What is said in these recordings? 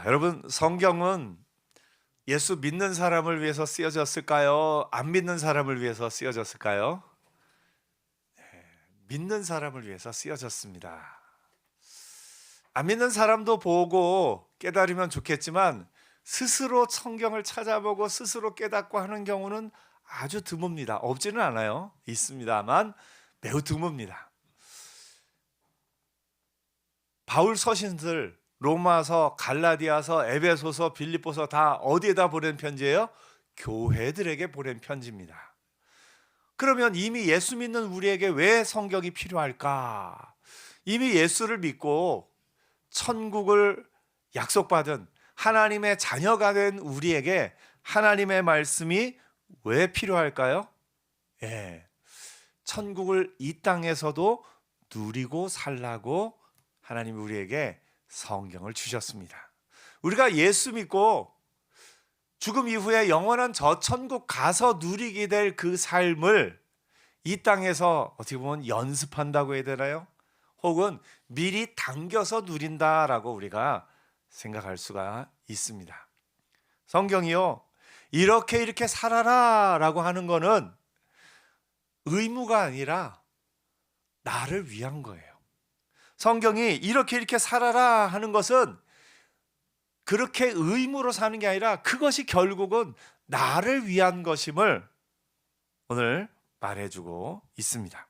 여러분, 성경은 예수 믿는 사람을 위해서 쓰여졌을까요? 안 믿는 사람을 위해서 쓰여졌을까요? 믿는 사람을 위해서 쓰여졌습니다. 안 믿는 사람도 보고 깨달으면 좋겠지만 스스로 성경을 찾아보고 스스로 깨닫고 하는 경우는 아주 드뭅니다. 없지는 않아요. 있습니다만 매우 드뭅니다. 바울 서신들 로마서, 갈라디아서, 에베소서, 빌립보서 다 어디에다 보낸 편지예요? 교회들에게 보낸 편지입니다. 그러면 이미 예수 믿는 우리에게 왜 성경이 필요할까? 이미 예수를 믿고 천국을 약속받은 하나님의 자녀가 된 우리에게 하나님의 말씀이 왜 필요할까요? 예. 천국을 이 땅에서도 누리고 살라고 하나님이 우리에게 성경을 주셨습니다. 우리가 예수 믿고 죽음 이후에 영원한 저 천국 가서 누리게 될 그 삶을 이 땅에서 어떻게 보면 연습한다고 해야 되나요? 혹은 미리 당겨서 누린다라고 우리가 생각할 수가 있습니다. 성경이요, 이렇게 살아라 라고 하는 거는 의무가 아니라 나를 위한 거예요. 성경이 이렇게 살아라 하는 것은 그렇게 의무로 사는 게 아니라 그것이 결국은 나를 위한 것임을 오늘 말해주고 있습니다.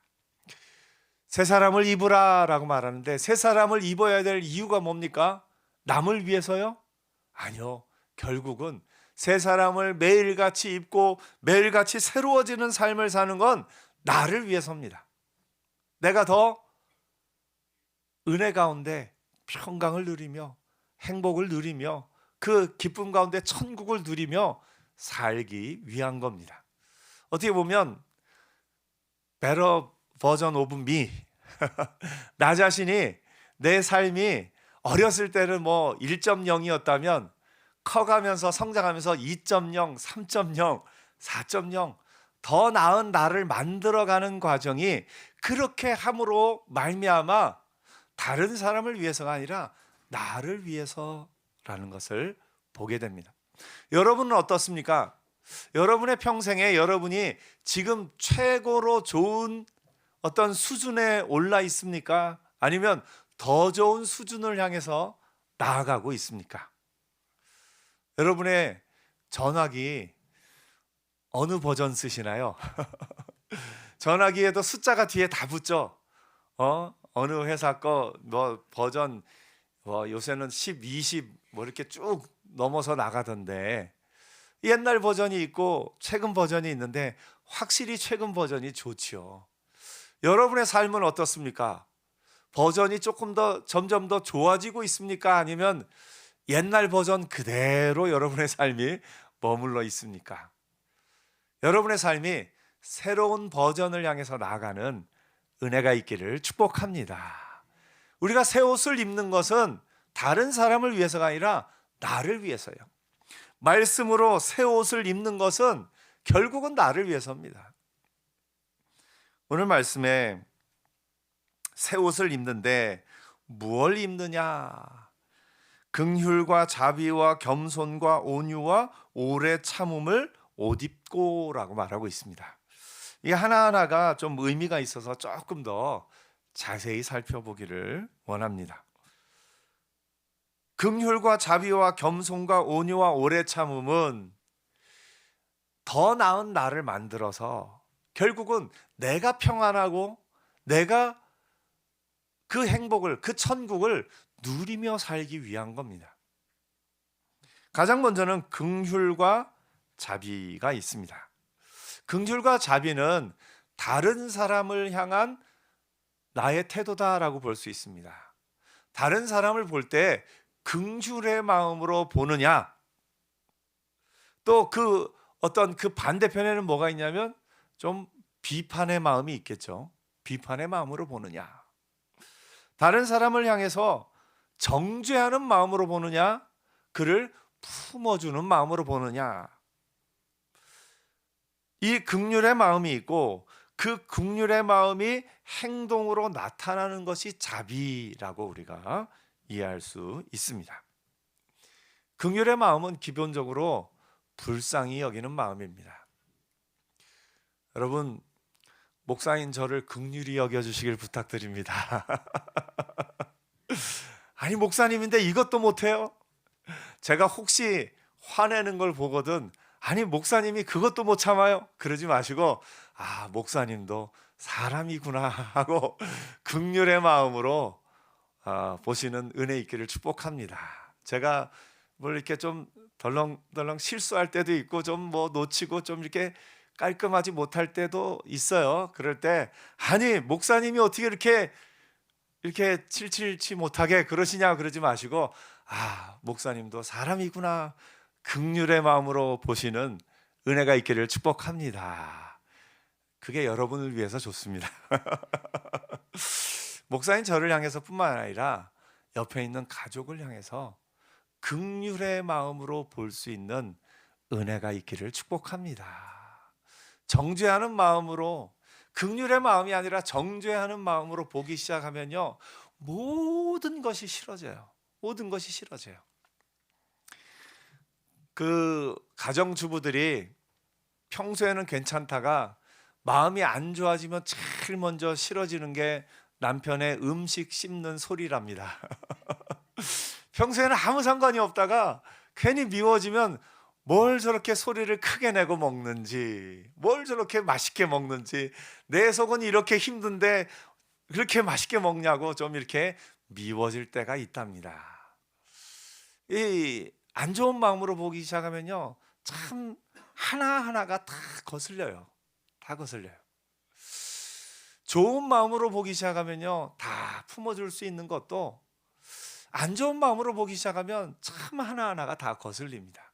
새 사람을 입으라 라고 말하는데 새 사람을 입어야 될 이유가 뭡니까? 남을 위해서요? 아니요. 결국은 새 사람을 매일같이 입고 매일같이 새로워지는 삶을 사는 건 나를 위해서입니다. 내가 더 은혜 가운데 평강을 누리며 행복을 누리며 그 기쁨 가운데 천국을 누리며 살기 위한 겁니다. 어떻게 보면 better version of me 나 자신이 내 삶이 어렸을 때는 뭐 1.0이었다면 커가면서 성장하면서 2.0, 3.0, 4.0 더 나은 나를 만들어가는 과정이 그렇게 함으로 말미암아 다른 사람을 위해서가 아니라 나를 위해서라는 것을 보게 됩니다. 여러분은 어떻습니까? 여러분의 평생에 여러분이 지금 최고로 좋은 어떤 수준에 올라 있습니까? 아니면 더 좋은 수준을 향해서 나아가고 있습니까? 여러분의 전화기 어느 버전 쓰시나요? 전화기에도 숫자가 뒤에 다 붙죠. 어느 회사 거 뭐 버전 요새는 10, 20 뭐 이렇게 쭉 넘어서 나가던데 옛날 버전이 있고 최근 버전이 있는데 확실히 최근 버전이 좋지요. 여러분의 삶은 어떻습니까? 버전이 조금 더 점점 더 좋아지고 있습니까? 아니면 옛날 버전 그대로 여러분의 삶이 머물러 있습니까? 여러분의 삶이 새로운 버전을 향해서 나아가는 은혜가 있기를 축복합니다. 우리가 새 옷을 입는 것은 다른 사람을 위해서가 아니라 나를 위해서요. 말씀으로 새 옷을 입는 것은 결국은 나를 위해서입니다. 오늘 말씀에 새 옷을 입는데 무엇을 입느냐? 긍휼과 자비와 겸손과 온유와 오래 참음을 옷 입고라고 말하고 있습니다. 이 하나하나가 좀 의미가 있어서 조금 더 자세히 살펴보기를 원합니다. 긍휼과 자비와 겸손과 온유와 오래 참음은 더 나은 나를 만들어서 결국은 내가 평안하고 내가 그 행복을, 그 천국을 누리며 살기 위한 겁니다. 가장 먼저는 긍휼과 자비가 있습니다. 긍휼과 자비는 다른 사람을 향한 나의 태도다라고 볼 수 있습니다. 다른 사람을 볼 때 긍휼의 마음으로 보느냐, 또 그 어떤 그 반대편에는 뭐가 있냐면 좀 비판의 마음이 있겠죠. 비판의 마음으로 보느냐, 다른 사람을 향해서 정죄하는 마음으로 보느냐, 그를 품어주는 마음으로 보느냐. 이 긍휼의 마음이 있고 그 긍휼의 마음이 행동으로 나타나는 것이 자비라고 우리가 이해할 수 있습니다. 긍휼의 마음은 기본적으로 불쌍히 여기는 마음입니다. 여러분, 목사인 저를 긍휼히 여겨주시길 부탁드립니다. 아니, 목사님인데 이것도 못해요? 제가 혹시 화내는 걸 보거든, 아니, 목사님이 그것도 못 참아요? 그러지 마시고, 아, 목사님도 사람이구나 하고 긍휼의 마음으로 보시는 은혜 있기를 축복합니다. 제가 뭘 이렇게 좀 덜렁덜렁 실수할 때도 있고, 좀 뭐 놓치고 좀 이렇게 깔끔하지 못할 때도 있어요. 그럴 때, 아니, 목사님이 어떻게 이렇게 칠칠치 못하게 그러시냐 그러지 마시고, 아, 목사님도 사람이구나, 긍휼의 마음으로 보시는 은혜가 있기를 축복합니다. 그게 여러분을 위해서 좋습니다. 목사인 저를 향해서뿐만 아니라 옆에 있는 가족을 향해서 긍휼의 마음으로 볼 수 있는 은혜가 있기를 축복합니다. 정죄하는 마음으로, 긍휼의 마음이 아니라 정죄하는 마음으로 보기 시작하면요, 모든 것이 싫어져요. 모든 것이 싫어져요. 그 가정주부들이 평소에는 괜찮다가 마음이 안 좋아지면 제일 먼저 싫어지는 게 남편의 음식 씹는 소리랍니다. 평소에는 아무 상관이 없다가 괜히 미워지면 뭘 저렇게 소리를 크게 내고 먹는지, 뭘 저렇게 맛있게 먹는지, 내 속은 이렇게 힘든데 그렇게 맛있게 먹냐고 좀 이렇게 미워질 때가 있답니다. 이 안 좋은 마음으로 보기 시작하면요, 참 하나하나가 다 거슬려요. 다 거슬려요. 좋은 마음으로 보기 시작하면요, 다 품어줄 수 있는 것도 안 좋은 마음으로 보기 시작하면 참 하나하나가 다 거슬립니다.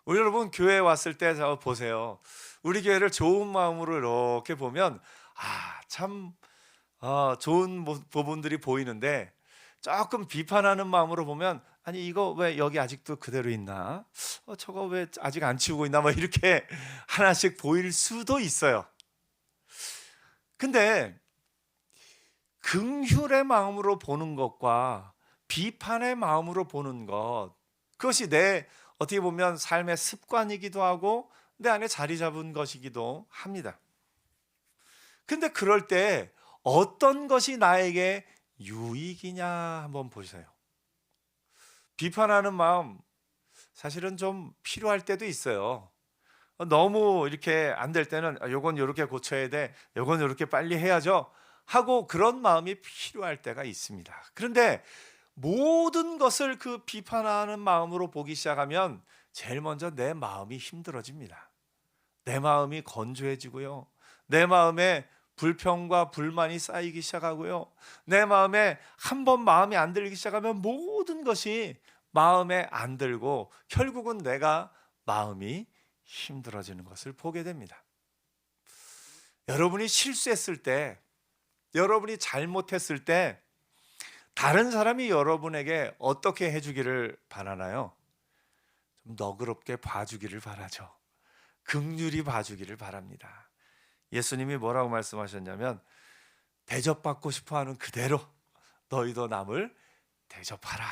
우리 여러분, 교회에 왔을 때 보세요. 우리 교회를 좋은 마음으로 이렇게 보면 참 좋은 부분들이 보이는데, 조금 비판하는 마음으로 보면, 아니, 이거 왜 여기 아직도 그대로 있나? 저거 왜 아직 안 치우고 있나? 뭐 이렇게 하나씩 보일 수도 있어요. 근데 긍휼의 마음으로 보는 것과 비판의 마음으로 보는 것, 그것이 내 어떻게 보면 삶의 습관이기도 하고 내 안에 자리 잡은 것이기도 합니다. 근데 그럴 때 어떤 것이 나에게 유익이냐 한번 보세요. 비판하는 마음 사실은 좀 필요할 때도 있어요. 너무 이렇게 안 될 때는 요건 이렇게 고쳐야 돼, 요건 이렇게 빨리 해야죠 하고 그런 마음이 필요할 때가 있습니다. 그런데 모든 것을 그 비판하는 마음으로 보기 시작하면 제일 먼저 내 마음이 힘들어집니다. 내 마음이 건조해지고요, 내 마음에 불평과 불만이 쌓이기 시작하고요, 내 마음에 한 번 마음이 안 들기 시작하면 모든 것이 마음에 안 들고 결국은 내가 마음이 힘들어지는 것을 보게 됩니다. 여러분이 실수했을 때, 여러분이 잘못했을 때 다른 사람이 여러분에게 어떻게 해주기를 바라나요? 좀 너그럽게 봐주기를 바라죠. 긍휼히 봐주기를 바랍니다. 예수님이 뭐라고 말씀하셨냐면, 대접받고 싶어하는 그대로 너희도 남을 대접하라.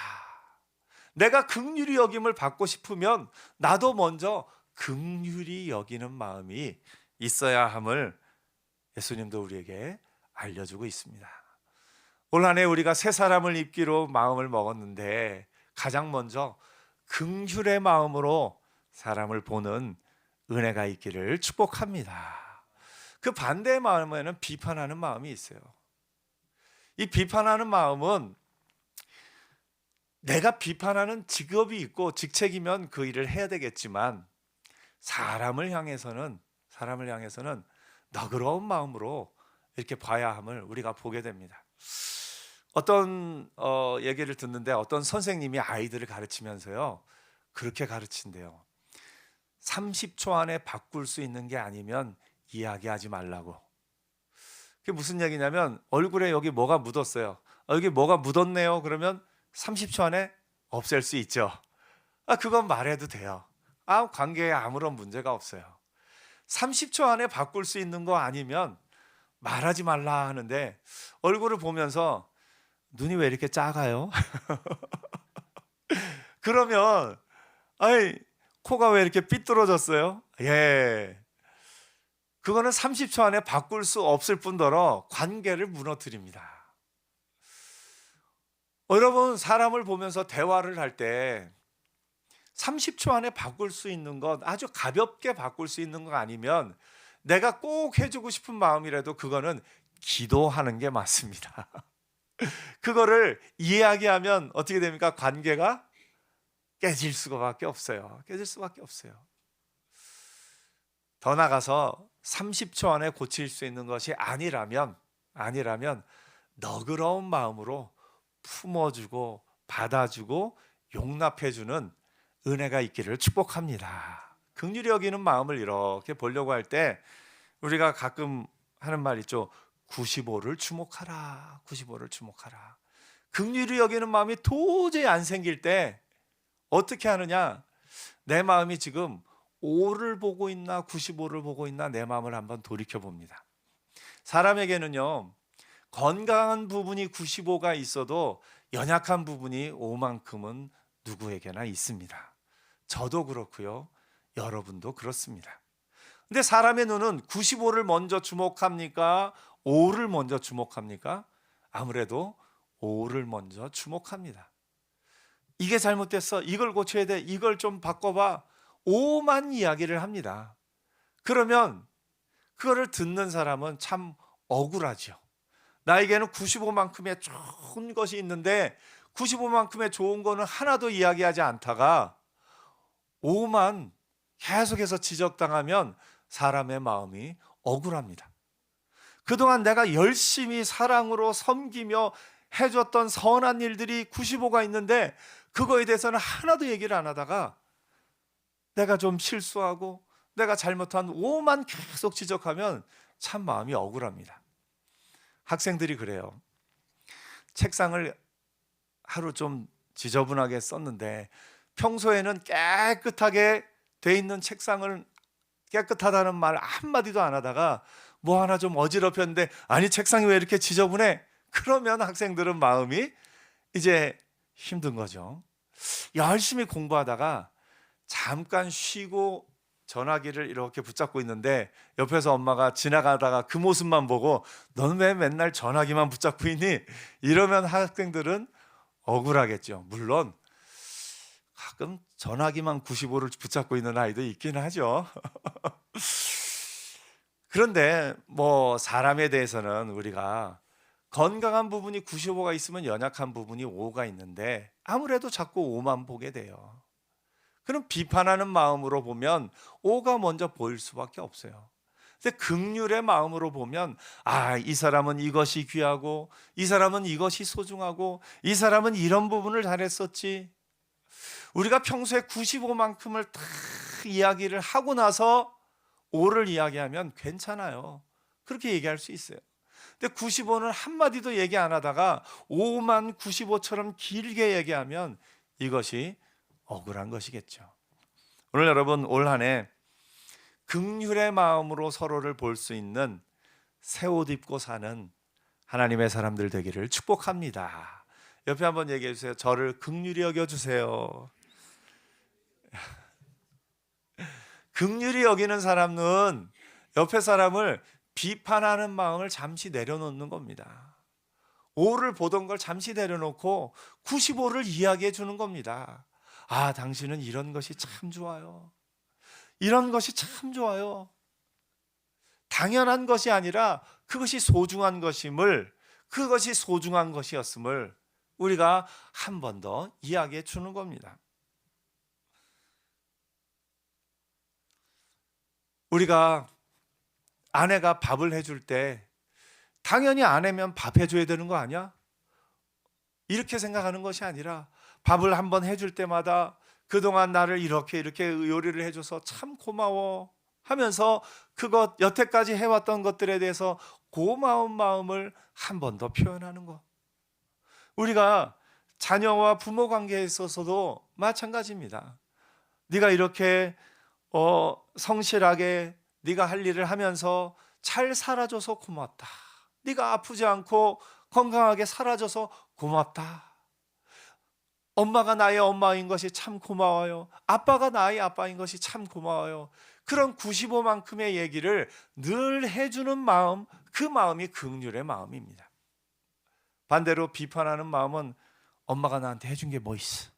내가 긍휼히 여김을 받고 싶으면 나도 먼저 긍휼히 여기는 마음이 있어야 함을 예수님도 우리에게 알려주고 있습니다. 올 한 해 우리가 새 사람을 입기로 마음을 먹었는데, 가장 먼저 긍휼의 마음으로 사람을 보는 은혜가 있기를 축복합니다. 그 반대의 마음에는 비판하는 마음이 있어요. 이 비판하는 마음은 내가 비판하는 직업이 있고 직책이면 그 일을 해야 되겠지만, 사람을 향해서는 너그러운 마음으로 이렇게 봐야 함을 우리가 보게 됩니다. 어떤 얘기를 듣는데, 어떤 선생님이 아이들을 가르치면서요, 그렇게 가르친대요. 30초 안에 바꿀 수 있는 게 아니면 이야기하지 말라고. 그게 무슨 얘기냐면, 얼굴에 여기 뭐가 묻었어요. 여기 뭐가 묻었네요. 그러면 30초 안에 없앨 수 있죠. 그건 말해도 돼요. 관계에 아무런 문제가 없어요. 30초 안에 바꿀 수 있는 거 아니면 말하지 말라 하는데, 얼굴을 보면서 눈이 왜 이렇게 작아요? 그러면 아이, 코가 왜 이렇게 삐뚤어졌어요? 예. 그거는 30초 안에 바꿀 수 없을 뿐더러 관계를 무너뜨립니다. 여러분, 사람을 보면서 대화를 할 때 30초 안에 바꿀 수 있는 것, 아주 가볍게 바꿀 수 있는 거 아니면 내가 꼭 해주고 싶은 마음이라도 그거는 기도하는 게 맞습니다. 그거를 이야기하면 어떻게 됩니까? 관계가 깨질 수밖에 없어요. 깨질 수밖에 없어요. 더 나가서 30초 안에 고칠 수 있는 것이 아니라면 너그러운 마음으로 품어주고 받아주고 용납해주는 은혜가 있기를 축복합니다. 긍휼히 여기는 마음을 이렇게 보려고 할 때 우리가 가끔 하는 말 있죠. 95를 주목하라. 95를 주목하라. 긍휼히 여기는 마음이 도저히 안 생길 때 어떻게 하느냐? 내 마음이 지금 5를 보고 있나 95를 보고 있나 내 마음을 한번 돌이켜 봅니다. 사람에게는요, 건강한 부분이 95가 있어도 연약한 부분이 5만큼은 누구에게나 있습니다. 저도 그렇고요, 여러분도 그렇습니다. 근데 사람의 눈은 95를 먼저 주목합니까? 5를 먼저 주목합니까? 아무래도 5를 먼저 주목합니다. 이게 잘못됐어. 이걸 고쳐야 돼. 이걸 좀 바꿔봐. 5만 이야기를 합니다. 그러면 그거를 듣는 사람은 참 억울하죠. 나에게는 95만큼의 좋은 것이 있는데 95만큼의 좋은 거는 하나도 이야기하지 않다가 5만 계속해서 지적당하면 사람의 마음이 억울합니다. 그동안 내가 열심히 사랑으로 섬기며 해줬던 선한 일들이 95가 있는데 그거에 대해서는 하나도 얘기를 안 하다가 내가 좀 실수하고 내가 잘못한 5만 계속 지적하면 참 마음이 억울합니다. 학생들이 그래요. 책상을 하루 좀 지저분하게 썼는데 평소에는 깨끗하게 돼 있는 책상을 깨끗하다는 말 한마디도 안 하다가 뭐 하나 좀 어지럽혔는데 아니 책상이 왜 이렇게 지저분해? 그러면 학생들은 마음이 이제 힘든 거죠. 열심히 공부하다가 잠깐 쉬고 전화기를 이렇게 붙잡고 있는데 옆에서 엄마가 지나가다가 그 모습만 보고 너는 왜 맨날 전화기만 붙잡고 있니? 이러면 학생들은 억울하겠죠. 물론 가끔 전화기만 95를 붙잡고 있는 아이도 있긴 하죠. 그런데 뭐 사람에 대해서는 우리가 건강한 부분이 95가 있으면 연약한 부분이 5가 있는데 아무래도 자꾸 5만 보게 돼요. 그럼 비판하는 마음으로 보면 5가 먼저 보일 수밖에 없어요. 근데 긍휼의 마음으로 보면 이 사람은 이것이 귀하고 이 사람은 이것이 소중하고 이 사람은 이런 부분을 잘했었지. 우리가 평소에 95만큼을 다 이야기를 하고 나서 5를 이야기하면 괜찮아요. 그렇게 얘기할 수 있어요. 근데 95는 한마디도 얘기 안 하다가 5만 95처럼 길게 얘기하면 이것이 억울한 것이겠죠. 오늘 여러분 올 한 해 긍휼의 마음으로 서로를 볼 수 있는 새 옷 입고 사는 하나님의 사람들 되기를 축복합니다. 옆에 한번 얘기해 주세요. 저를 긍휼히 여겨 주세요. 긍휼히 여기는 사람은 옆에 사람을 비판하는 마음을 잠시 내려놓는 겁니다. 5를 보던 걸 잠시 내려놓고 95를 이야기해 주는 겁니다. 당신은 이런 것이 참 좋아요. 이런 것이 참 좋아요. 당연한 것이 아니라 그것이 소중한 것임을, 그것이 소중한 것이었음을 우리가 한 번 더 이야기해 주는 겁니다. 우리가 아내가 밥을 해줄 때 당연히 아내면 밥 해줘야 되는 거 아니야? 이렇게 생각하는 것이 아니라 밥을 한번 해줄 때마다 그동안 나를 이렇게 요리를 해줘서 참 고마워 하면서 그것 여태까지 해왔던 것들에 대해서 고마운 마음을 한 번 더 표현하는 것. 우리가 자녀와 부모 관계에 있어서도 마찬가지입니다. 네가 이렇게 성실하게 네가 할 일을 하면서 잘 살아줘서 고맙다. 네가 아프지 않고 건강하게 살아줘서 고맙다. 엄마가 나의 엄마인 것이 참 고마워요. 아빠가 나의 아빠인 것이 참 고마워요. 그런 95만큼의 얘기를 늘 해주는 마음, 그 마음이 긍휼의 마음입니다. 반대로 비판하는 마음은 엄마가 나한테 해준 게 뭐 있어?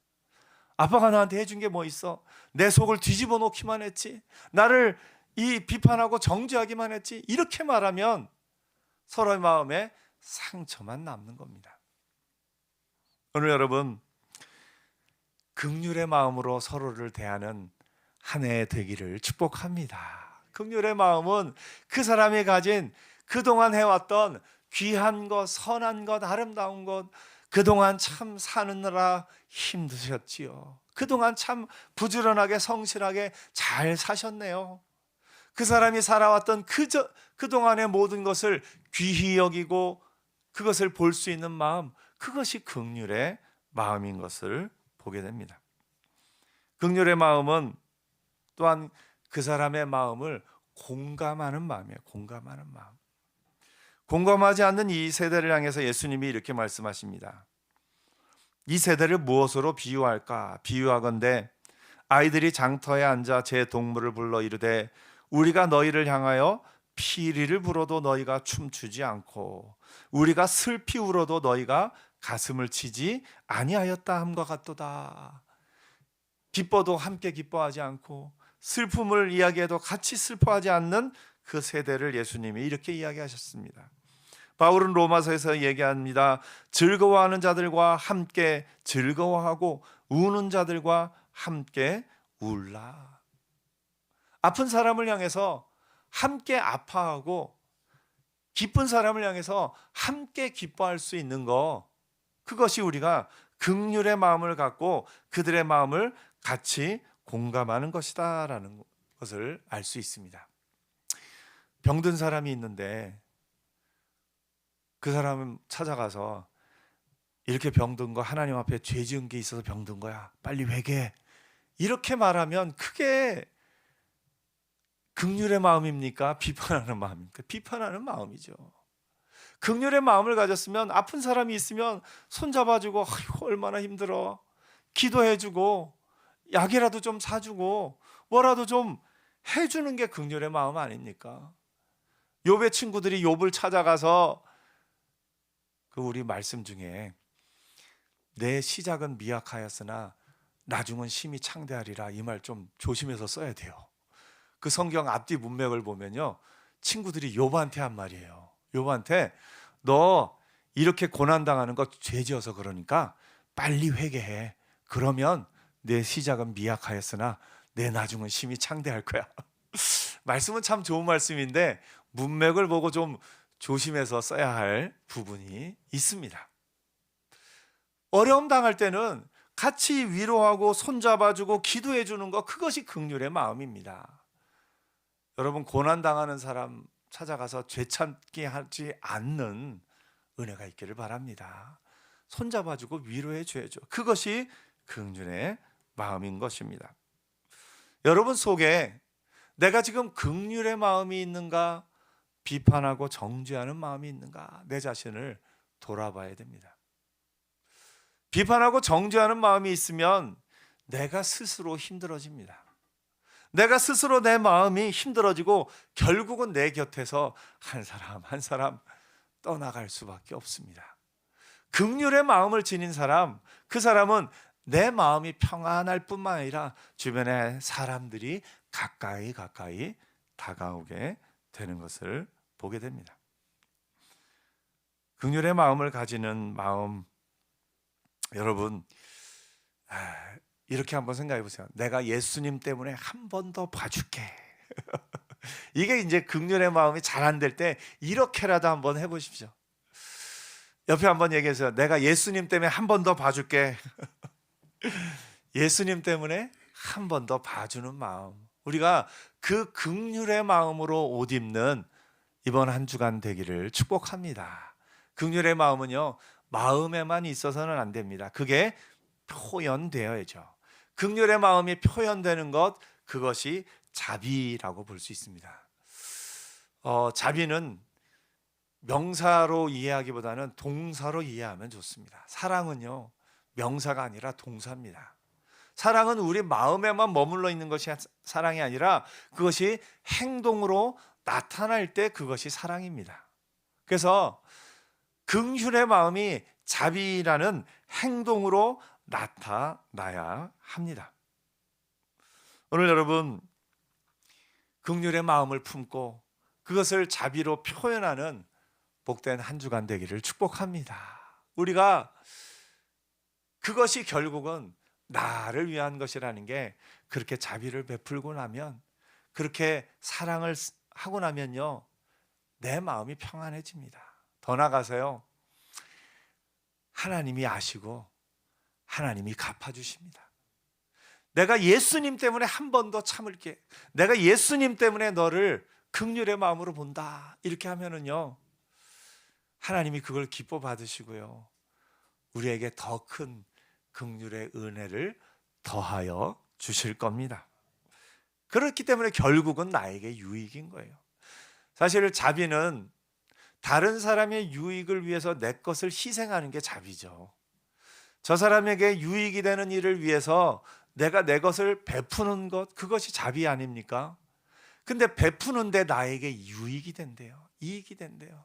아빠가 나한테 해준 게 뭐 있어? 내 속을 뒤집어 놓기만 했지. 나를 이 비판하고 정죄하기만 했지. 이렇게 말하면 서로의 마음에 상처만 남는 겁니다. 오늘 여러분, 긍휼의 마음으로 서로를 대하는 한 해 되기를 축복합니다. 긍휼의 마음은 그 사람이 가진 그동안 해왔던 귀한 것, 선한 것, 아름다운 것, 그동안 참 사느라 힘드셨지요. 그동안 참 부지런하게 성실하게 잘 사셨네요. 그 사람이 살아왔던 그동안의 모든 것을 귀히 여기고 그것을 볼 수 있는 마음, 그것이 긍휼의 마음인 것을 보게 됩니다. 긍휼의 마음은 또한 그 사람의 마음을 공감하는 마음이에요. 공감하는 마음. 공감하지 않는 이 세대를 향해서 예수님이 이렇게 말씀하십니다. 이 세대를 무엇으로 비유할까? 비유하건대 아이들이 장터에 앉아 제 동물을 불러 이르되 우리가 너희를 향하여 피리를 불어도 너희가 춤추지 않고 우리가 슬피 울어도 너희가 가슴을 치지 아니하였다 함과 같도다. 기뻐도 함께 기뻐하지 않고 슬픔을 이야기해도 같이 슬퍼하지 않는 그 세대를 예수님이 이렇게 이야기하셨습니다. 바울은 로마서에서 얘기합니다. 즐거워하는 자들과 함께 즐거워하고 우는 자들과 함께 울라. 아픈 사람을 향해서 함께 아파하고 기쁜 사람을 향해서 함께 기뻐할 수 있는 거, 그것이 우리가 긍휼의 마음을 갖고 그들의 마음을 같이 공감하는 것이다라는 것을 알 수 있습니다. 병든 사람이 있는데 그 사람을 찾아가서 이렇게 병든 거 하나님 앞에 죄 지은 게 있어서 병든 거야. 빨리 회개해. 이렇게 말하면 그게 긍휼의 마음입니까? 비판하는 마음입니까? 비판하는 마음이죠. 긍휼의 마음을 가졌으면 아픈 사람이 있으면 손잡아주고 아이고 얼마나 힘들어. 기도해주고 약이라도 좀 사주고 뭐라도 좀 해주는 게 긍휼의 마음 아닙니까? 욥의 친구들이 욥을 찾아가서 그 우리 말씀 중에 내 시작은 미약하였으나 나중은 심히 창대하리라 이 말 좀 조심해서 써야 돼요. 그 성경 앞뒤 문맥을 보면요, 친구들이 욥한테 한 말이에요. 욥한테 너 이렇게 고난당하는 거 죄지어서 그러니까 빨리 회개해. 그러면 내 시작은 미약하였으나 내 나중은 심히 창대할 거야. 말씀은 참 좋은 말씀인데 문맥을 보고 좀 조심해서 써야 할 부분이 있습니다. 어려움 당할 때는 같이 위로하고 손잡아주고 기도해 주는 것, 그것이 긍휼의 마음입니다. 여러분, 고난 당하는 사람 찾아가서 죄찾기 하지 않는 은혜가 있기를 바랍니다. 손잡아주고 위로해 줘야죠. 그것이 긍휼의 마음인 것입니다. 여러분 속에 내가 지금 긍휼의 마음이 있는가, 비판하고 정죄하는 마음이 있는가, 내 자신을 돌아봐야 됩니다. 비판하고 정죄하는 마음이 있으면 내가 스스로 힘들어집니다. 내가 스스로 내 마음이 힘들어지고 결국은 내 곁에서 한 사람 한 사람 떠나갈 수밖에 없습니다. 긍휼의 마음을 지닌 사람, 그 사람은 내 마음이 평안할 뿐만 아니라 주변의 사람들이 가까이 다가오게 되는 것을 보게 됩니다. 긍휼의 마음을 가지는 마음, 여러분 이렇게 한번 생각해 보세요. 내가 예수님 때문에 한 번 더 봐줄게. 이게 이제 긍휼의 마음이 잘 안 될 때 이렇게라도 한번 해보십시오. 옆에 한번 얘기해서요. 내가 예수님 때문에 한 번 더 봐줄게. 예수님 때문에 한 번 더 봐주는 마음, 우리가 그 긍휼의 마음으로 옷 입는 이번 한 주간 되기를 축복합니다. 긍휼의 마음은요, 마음에만 있어서는 안 됩니다. 그게 표현되어야죠. 긍휼의 마음이 표현되는 것, 그것이 자비라고 볼 수 있습니다. 자비는 명사로 이해하기보다는 동사로 이해하면 좋습니다. 사랑은요, 명사가 아니라 동사입니다. 사랑은 우리 마음에만 머물러 있는 것이 사랑이 아니라 그것이 행동으로 나타날 때 그것이 사랑입니다. 그래서 긍휼의 마음이 자비라는 행동으로 나타나야 합니다. 오늘 여러분 긍휼의 마음을 품고 그것을 자비로 표현하는 복된 한 주간 되기를 축복합니다. 우리가 그것이 결국은 나를 위한 것이라는 게 그렇게 자비를 베풀고 나면, 그렇게 사랑을 하고 나면요, 내 마음이 평안해집니다. 더 나아가서요, 하나님이 아시고 하나님이 갚아주십니다. 내가 예수님 때문에 한 번 더 참을게, 내가 예수님 때문에 너를 긍휼의 마음으로 본다, 이렇게 하면은요, 하나님이 그걸 기뻐 받으시고요, 우리에게 더 큰 긍휼의 은혜를 더하여 주실 겁니다. 그렇기 때문에 결국은 나에게 유익인 거예요. 사실 자비는 다른 사람의 유익을 위해서 내 것을 희생하는 게 자비죠. 저 사람에게 유익이 되는 일을 위해서 내가 내 것을 베푸는 것, 그것이 자비 아닙니까? 근데 베푸는데 나에게 유익이 된대요. 이익이 된대요.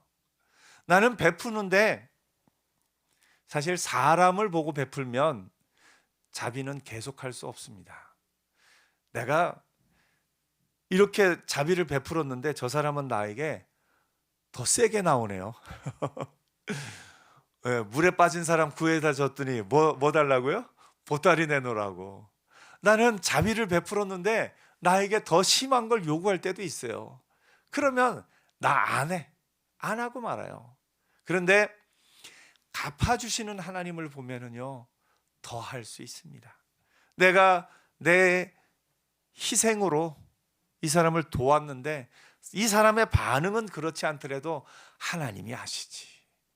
나는 베푸는데 사실 사람을 보고 베풀면 자비는 계속할 수 없습니다. 내가 이렇게 자비를 베풀었는데 저 사람은 나에게 더 세게 나오네요. 네, 물에 빠진 사람 구해다 줬더니 뭐 달라고요? 보따리 내놓으라고. 나는 자비를 베풀었는데 나에게 더 심한 걸 요구할 때도 있어요. 그러면 나 안 해. 안 하고 말아요. 그런데 갚아주시는 하나님을 보면은요, 더 할 수 있습니다. 내가 내 희생으로 이 사람을 도왔는데 이 사람의 반응은 그렇지 않더라도 하나님이 아시지.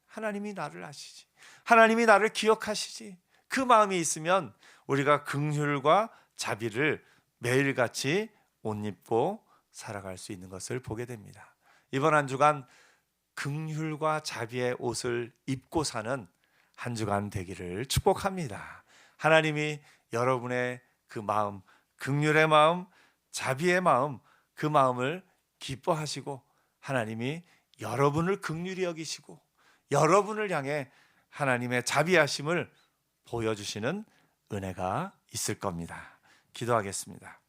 하나님이 나를 아시지. 하나님이 나를 기억하시지. 그 마음이 있으면 우리가 긍휼과 자비를 매일같이 옷 입고 살아갈 수 있는 것을 보게 됩니다. 이번 한 주간 긍휼과 자비의 옷을 입고 사는 한 주간 되기를 축복합니다. 하나님이 여러분의 그 마음, 긍휼의 마음, 자비의 마음, 그 마음을 기뻐하시고 하나님이 여러분을 긍휼히 여기시고 여러분을 향해 하나님의 자비하심을 보여주시는 은혜가 있을 겁니다. 기도하겠습니다.